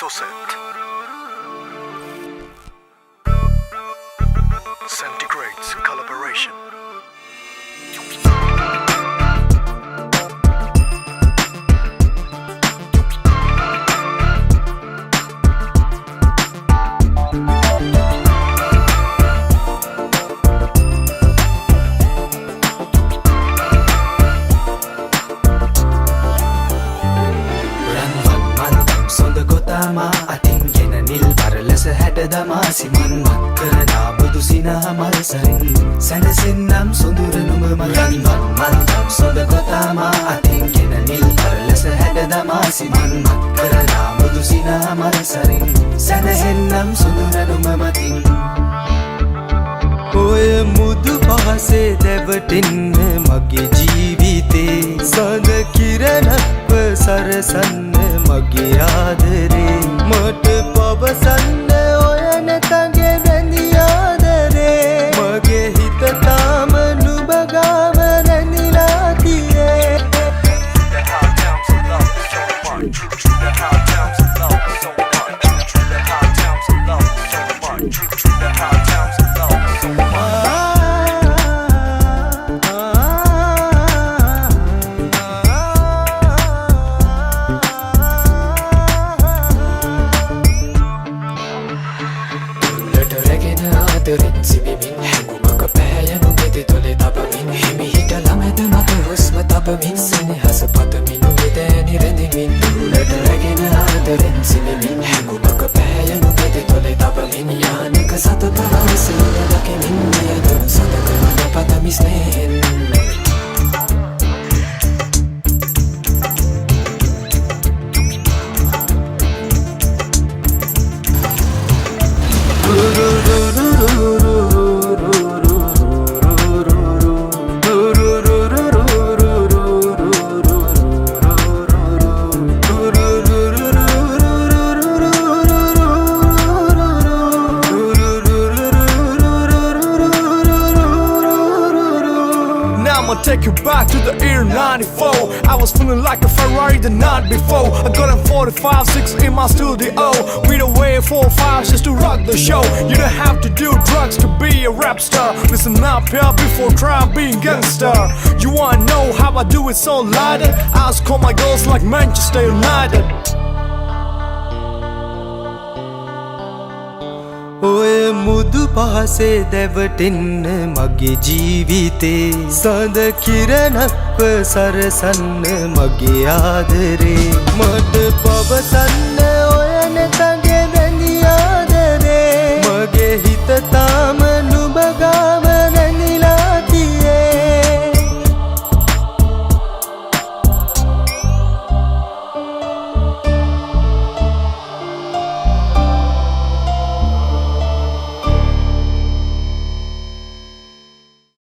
Toset Centigrade's collaboration. අතින් ගෙන නිල් පරලස හැට දමා සිමන් මත් කරනා බුදු සිනහමල් සරින් සැනසෙන්නම් සොඳුර නුඹ මගින් මන්දම් සොඳ ගොතාමා අතින් ගෙන නිල් පරලස හැට දමා සිමන් මත් කරනා බුදු සිනහමල් සරින් සැනසෙන්නම් සොඳුර නුඹ මතින් ඔය මුදු පහසේ දැවටෙන්න මගේ ජීවිතේ සඳ කිරණක්ව සරසන්න මගේ ආදරේ මට පවසන්න ඔය නැතගේ වැඳි ආදරේ මගේ හිත තාම නුඹ ගාව රැඳිලා තියේ ආදරෙන් සිබිමින් හැඟුමක පෑයනු බෙදෙ තොලේ තබමින් හිමිහිට ළමැද මත හුස්ම තබමින් සෙනෙහස පතමින් වෙදෑනි රැඳෙමින් දුරට රැගෙන ආදරෙන් සිබිමින් හැඟුමක පෑයනු බෙදෙ තොලේ තබමින් යානක සතත අවසල දකිමින් මෙයදුණු සඳකමන පතමි ස්නේහෙන් I'ma take you back to the year 94. I was feeling like a Ferrari the night before. I got a 45-6 in my studio. We don't wait 4-5 just to rock the show. You don't have to do drugs to be a rap star. Listen up here before trying being gangster. You wanna know how I do it so lighted? Ask all my girls like Manchester United. ඔය මුදු පහසේ දැවටෙන්න මගේ ජීවිතේ සඳ කිරණක්ව සරසන්න මගේ ආදරේ මට පවසන්න ඔය නැතන්